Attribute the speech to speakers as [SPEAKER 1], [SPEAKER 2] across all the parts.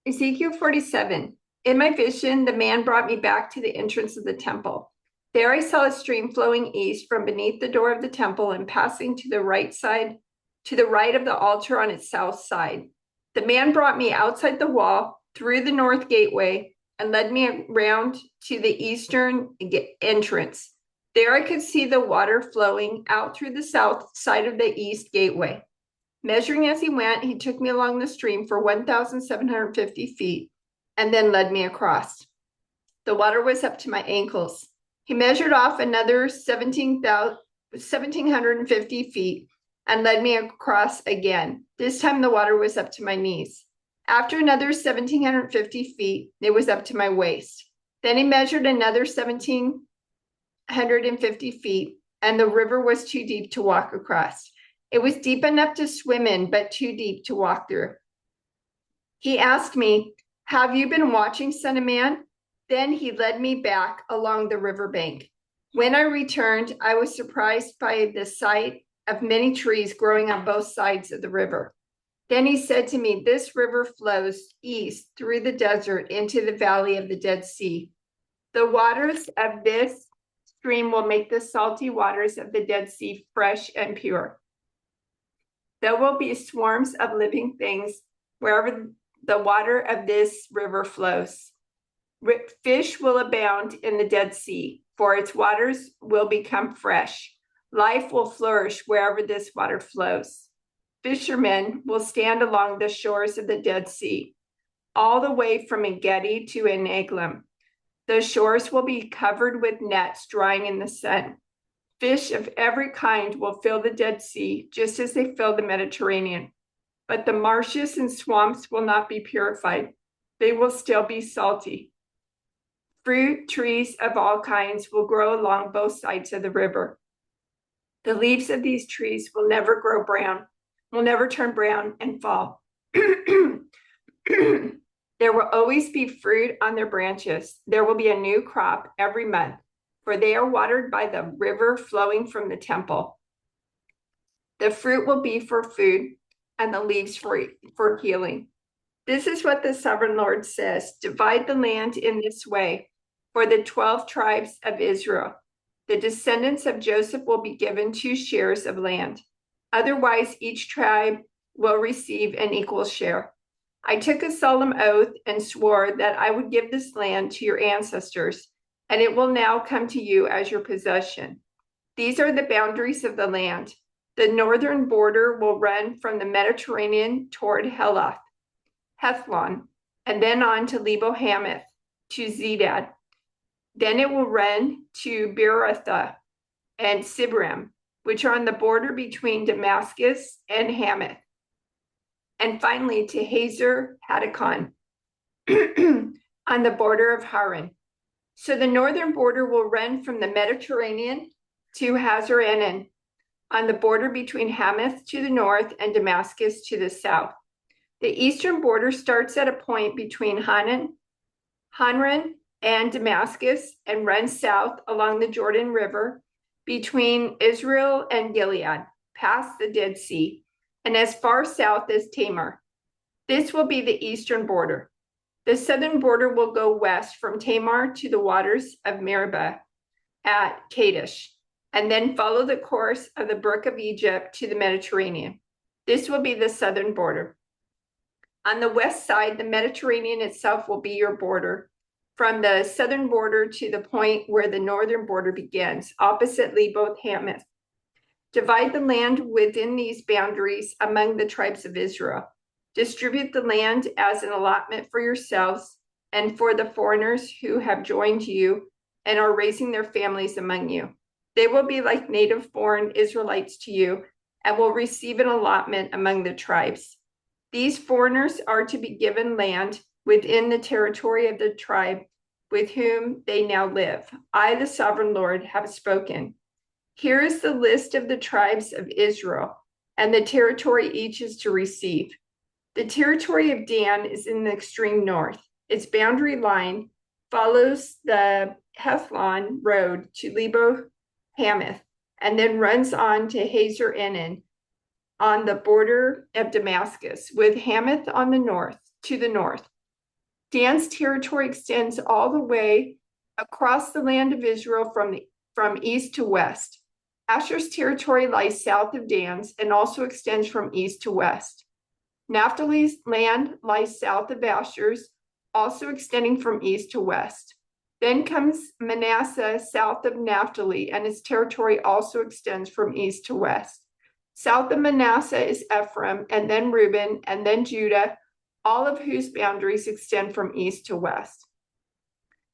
[SPEAKER 1] Ezekiel 47. In my vision, the man brought me back to the entrance of the temple. There I saw a stream flowing east from beneath the door of the temple and passing to the right side, to the right of the altar on its south side. The man brought me outside the wall, through the north gateway, and led me around to the eastern entrance. There I could see the water flowing out through the south side of the east gateway. Measuring as he went, he took me along the stream for 1,750 feet and then led me across. The water was up to my ankles. He measured off another 1,750 feet and led me across again. This time the water was up to my knees. After another 1,750 feet, it was up to my waist. Then he measured another 1,750 feet, and the river was too deep to walk across. It was deep enough to swim in, but too deep to walk through. He asked me, "Have you been watching, son of man?" Then he led me back along the riverbank. When I returned, I was surprised by the sight of many trees growing on both sides of the river. Then he said to me, "This river flows east through the desert into the valley of the Dead Sea. The waters of this stream will make the salty waters of the Dead Sea fresh and pure. There will be swarms of living things wherever the water of this river flows. Fish will abound in the Dead Sea, for its waters will become fresh. Life will flourish wherever this water flows. Fishermen will stand along the shores of the Dead Sea, all the way from En-gedi to En-eglaim. The shores will be covered with nets drying in the sun. Fish of every kind will fill the Dead Sea, just as they fill the Mediterranean. But the marshes and swamps will not be purified. They will still be salty. Fruit trees of all kinds will grow along both sides of the river. The leaves of these trees will never grow brown, will never turn brown and fall. There will always be fruit on their branches. There will be a new crop every month, for they are watered by the river flowing from the temple. The fruit will be for food, and the leaves for healing. This is what the sovereign Lord says: divide the land in this way for the 12 tribes of Israel. The descendants of Joseph will be given 2 shares of land. Otherwise, each tribe will receive an equal share. I took a solemn oath and swore that I would give this land to your ancestors, and it will now come to you as your possession. These are the boundaries of the land. The northern border will run from the Mediterranean toward Hethlon, and then on to Lebo Hamath, to Zedad. Then it will run to Beerothah and Sibram, which are on the border between Damascus and Hamath, and finally to Hazer Hadakon on the border of Haran. So the northern border will run from the Mediterranean to Hazar Enan, on the border between Hamath to the north and Damascus to the south. The eastern border starts at a point between Hanran and Damascus and runs south along the Jordan River between Israel and Gilead, past the Dead Sea, and as far south as Tamar. This will be the eastern border. The southern border will go west from Tamar to the waters of Meribah at Kadesh, and then follow the course of the brook of Egypt to the Mediterranean. This will be the southern border. On the west side, the Mediterranean itself will be your border, from the southern border to the point where the northern border begins, opposite Lebo Hamath. Divide the land within these boundaries among the tribes of Israel. Distribute the land as an allotment for yourselves and for the foreigners who have joined you and are raising their families among you. They will be like native-born Israelites to you and will receive an allotment among the tribes. These foreigners are to be given land within the territory of the tribe with whom they now live. I, the sovereign Lord, have spoken. Here is the list of the tribes of Israel and the territory each is to receive. The territory of Dan is in the extreme north. Its boundary line follows the Hethlon road to Lebo Hamath, and then runs on to Hazar Enan on the border of Damascus, with Hamath on the north, to the north. Dan's territory extends all the way across the land of Israel from east to west. Asher's territory lies south of Dan's and also extends from east to west. Naphtali's land lies south of Asher's, also extending from east to west. Then comes Manasseh south of Naphtali, and its territory also extends from east to west. South of Manasseh is Ephraim, and then Reuben, and then Judah, all of whose boundaries extend from east to west.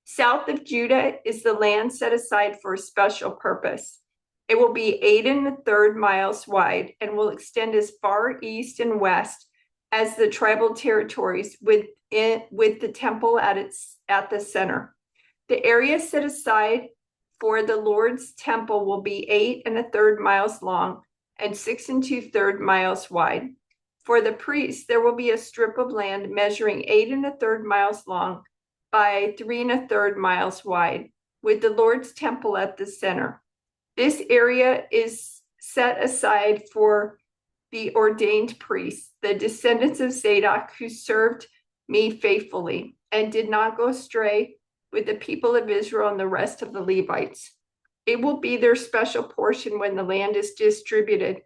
[SPEAKER 1] South of Judah is the land set aside for a special purpose. It will be 8 1/3 miles wide and will extend as far east and west as the tribal territories with the temple at the center. The area set aside for the Lord's temple will be 8 1/3 miles long and 6 2/3 miles wide. For the priests, there will be a strip of land measuring 8 1/3 miles long by 3 1/3 miles wide, with the Lord's temple at the center. This area is set aside for the ordained priests, the descendants of Zadok, who served me faithfully and did not go astray with the people of Israel and the rest of the Levites. It will be their special portion when the land is distributed,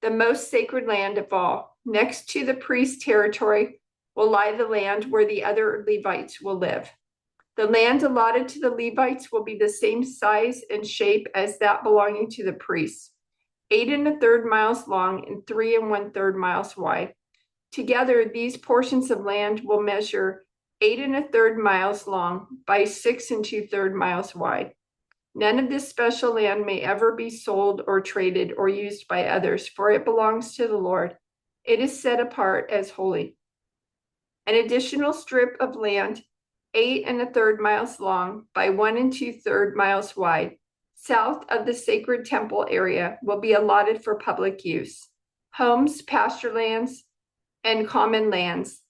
[SPEAKER 1] the most sacred land of all. Next to the priest's territory will lie the land where the other Levites will live. The land allotted to the Levites will be the same size and shape as that belonging to the priests, 8 1/3 miles long and 3 1/3 miles wide. Together, these portions of land will measure 8 1/3 miles long by 6 2/3 miles wide. None of this special land may ever be sold or traded or used by others, for it belongs to the Lord. It is set apart as holy. An additional strip of land, 8 1/3 miles long by 1 2/3 miles wide, south of the sacred temple area, will be allotted for public use. Homes, pasture lands, and common lands,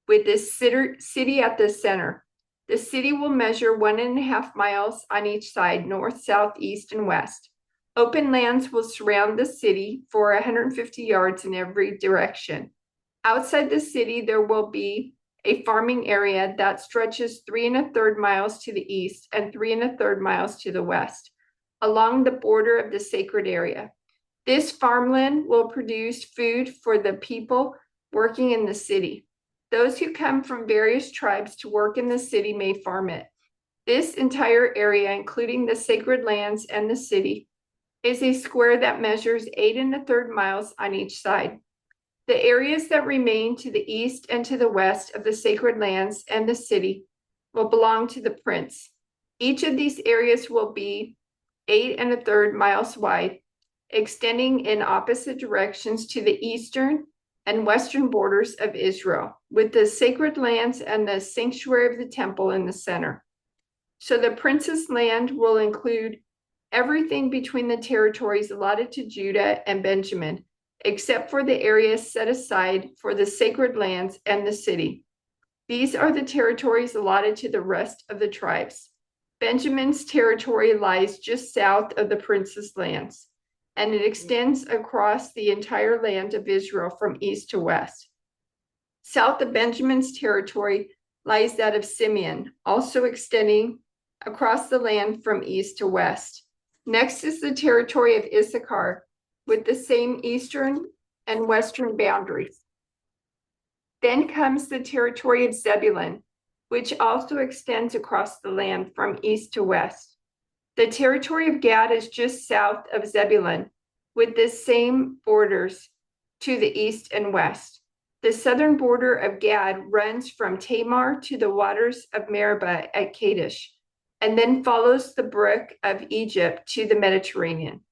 [SPEAKER 1] with this city at the center. The city will measure 1.5 miles on each side, north, south, east, and west. Open lands will surround the city for 150 yards in every direction. Outside the city, there will be a farming area that stretches 3 1/3 miles to the east and 3 1/3 miles to the west, along the border of the sacred area. This farmland will produce food for the people working in the city. Those who come from various tribes to work in the city may farm it. This entire area, including the sacred lands and the city, is a square that measures 8 1/3 miles on each side. The areas that remain to the east and to the west of the sacred lands and the city will belong to the prince. Each of these areas will be 8 1/3 miles wide, extending in opposite directions to the eastern and western borders of Israel, with the sacred lands and the sanctuary of the temple in the center. So the prince's land will include everything between the territories allotted to Judah and Benjamin, except for the areas set aside for the sacred lands and the city. These are the territories allotted to the rest of the tribes. Benjamin's territory lies just south of the prince's lands, and it extends across the entire land of Israel from east to west. South of Benjamin's territory lies that of Simeon, also extending across the land from east to west. Next is the territory of Issachar, with the same eastern and western boundaries. Then comes the territory of Zebulun, which also extends across the land from east to west. The territory of Gad is just south of Zebulun, with the same borders to the east and west. The southern border of Gad runs from Tamar to the waters of Meribah at Kadesh, and then follows the brook of Egypt to the Mediterranean.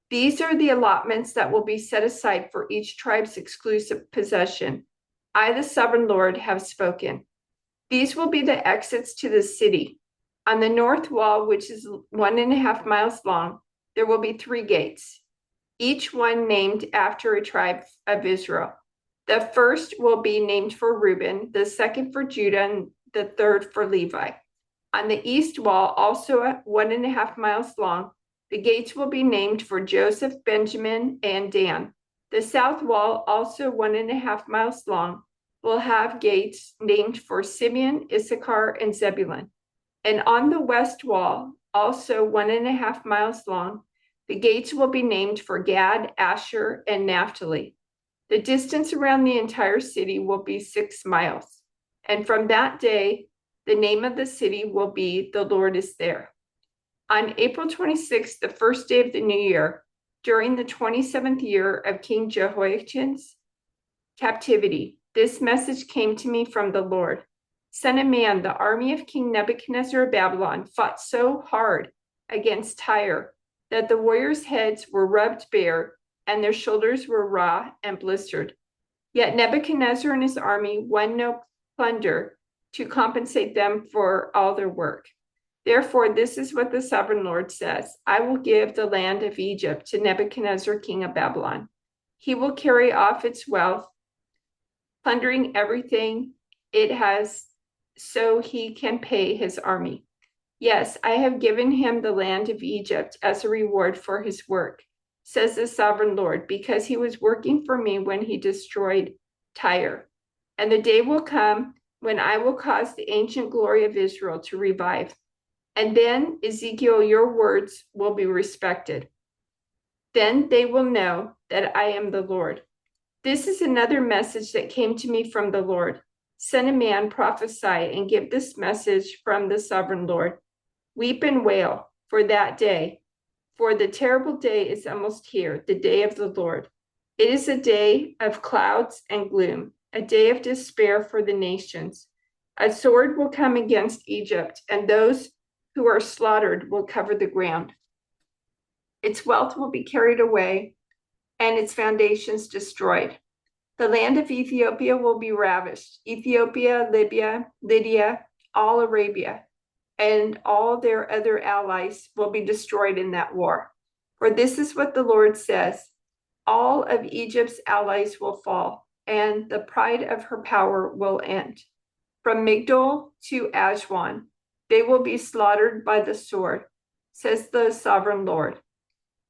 [SPEAKER 1] These are the allotments that will be set aside for each tribe's exclusive possession. I, the sovereign Lord, have spoken. These will be the exits to the city. On the north wall, which is 1.5 miles long, there will be 3 gates, each one named after a tribe of Israel. The first will be named for Reuben, the second for Judah, and the third for Levi. On the east wall, also 1.5 miles long, the gates will be named for Joseph, Benjamin, and Dan. The south wall, also 1.5 miles long, will have gates named for Simeon, Issachar, and Zebulun. And on the west wall, also 1.5 miles long, the gates will be named for Gad, Asher, and Naphtali. The distance around the entire city will be 6 miles. And from that day, the name of the city will be The Lord is There. On April 26th, the first day of the new year, during the 27th year of King Jehoiachin's captivity, this message came to me from the Lord. Son of man, the army of King Nebuchadnezzar of Babylon fought so hard against Tyre that the warriors' heads were rubbed bare and their shoulders were raw and blistered. Yet Nebuchadnezzar and his army won no plunder to compensate them for all their work. Therefore, this is what the sovereign Lord says: I will give the land of Egypt to Nebuchadnezzar, king of Babylon. He will carry off its wealth, plundering everything it has so he can pay his army. Yes, I have given him the land of Egypt as a reward for his work, says the sovereign Lord, because he was working for me when he destroyed Tyre. And the day will come when I will cause the ancient glory of Israel to revive. And then, Ezekiel, your words will be respected. Then they will know that I am the Lord. This is another message that came to me from the Lord. Son of man, prophesy and give this message from the sovereign Lord. Weep and wail for that day, for the terrible day is almost here, the day of the Lord. It is a day of clouds and gloom, a day of despair for the nations. A sword will come against Egypt, and those who are slaughtered will cover the ground. Its wealth will be carried away, and its foundations destroyed. The land of Ethiopia will be ravished. Ethiopia, Libya, Lydia, all Arabia, and all their other allies will be destroyed in that war. For this is what the Lord says: all of Egypt's allies will fall, and the pride of her power will end. From Migdol to Aswan, they will be slaughtered by the sword, says the sovereign Lord.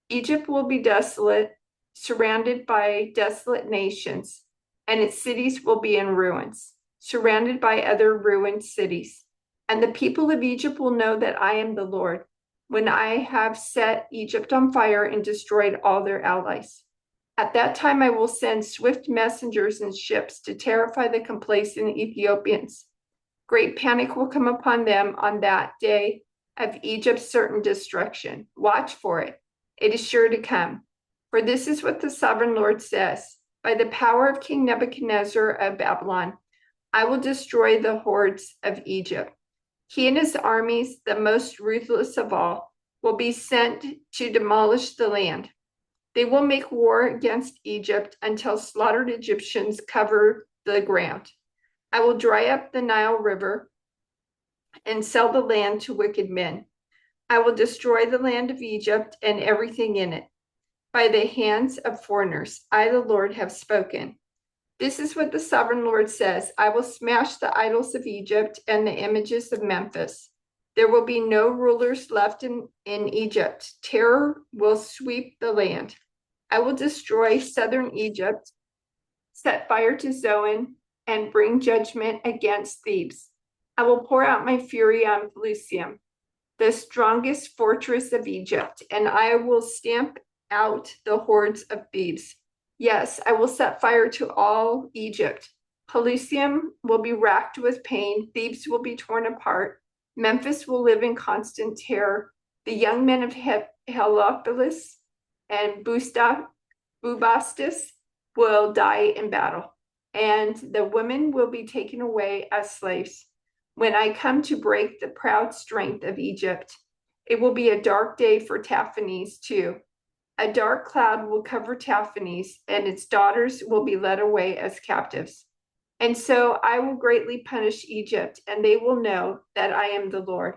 [SPEAKER 1] Egypt will be desolate, surrounded by desolate nations, and its cities will be in ruins, surrounded by other ruined cities. And the people of Egypt will know that I am the Lord, when I have set Egypt on fire and destroyed all their allies. At that time, I will send swift messengers and ships to terrify the complacent Ethiopians. Great panic will come upon them on that day of Egypt's certain destruction. Watch for it. It is sure to come. For this is what the sovereign Lord says: by the power of King Nebuchadnezzar of Babylon, I will destroy the hordes of Egypt. He and his armies, the most ruthless of all, will be sent to demolish the land. They will make war against Egypt until slaughtered Egyptians cover the ground. I will dry up the Nile River and sell the land to wicked men. I will destroy the land of Egypt and everything in it by the hands of foreigners. I, the Lord, have spoken. This is what the sovereign Lord says: I will smash the idols of Egypt and the images of Memphis. There will be no rulers left in Egypt. Terror will sweep the land. I will destroy southern Egypt, set fire to Zoan, and bring judgment against Thebes. I will pour out my fury on Pelusium, the strongest fortress of Egypt, and I will stamp out the hordes of Thebes. Yes, I will set fire to all Egypt. Pelusium will be racked with pain. Thebes will be torn apart. Memphis will live in constant terror. The young men of Heliopolis and Bubastis will die in battle, and the women will be taken away as slaves. When I come to break the proud strength of Egypt, it will be a dark day for Taphanes too. A dark cloud will cover Taphanes, and its daughters will be led away as captives. And so I will greatly punish Egypt, and they will know that I am the Lord.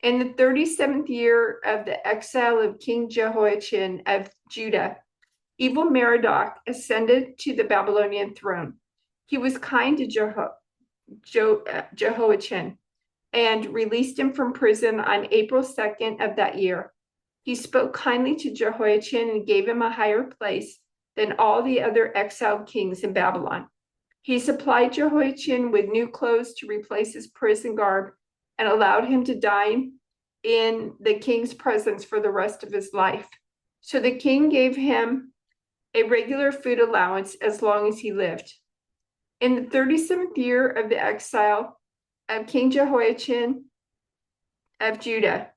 [SPEAKER 1] In the 37th year of the exile of King Jehoiachin of Judah, evil Merodach ascended to the Babylonian throne. He was kind to Jehoiachin and released him from prison on April 2nd of that year. He spoke kindly to Jehoiachin and gave him a higher place than all the other exiled kings in Babylon. He supplied Jehoiachin with new clothes to replace his prison garb and allowed him to dine in the king's presence for the rest of his life. So the king gave him a regular food allowance as long as he lived. In the 37th year of the exile of King Jehoiachin of Judah,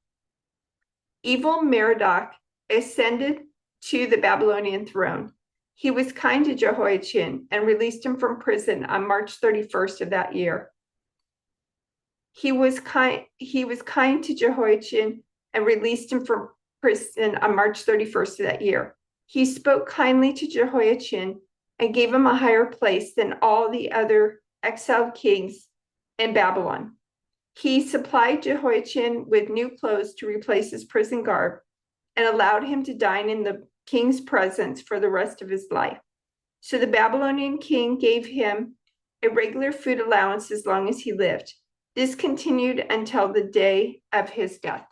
[SPEAKER 1] evil Merodach ascended to the Babylonian throne. He was kind to Jehoiachin and released him from prison on March 31st of that year. He was kind to Jehoiachin and released him from prison on March 31st of that year. He spoke kindly to Jehoiachin and gave him a higher place than all the other exiled kings in Babylon. He supplied Jehoiachin with new clothes to replace his prison garb and allowed him to dine in the king's presence for the rest of his life. So the Babylonian king gave him a regular food allowance as long as he lived. This continued until the day of his death.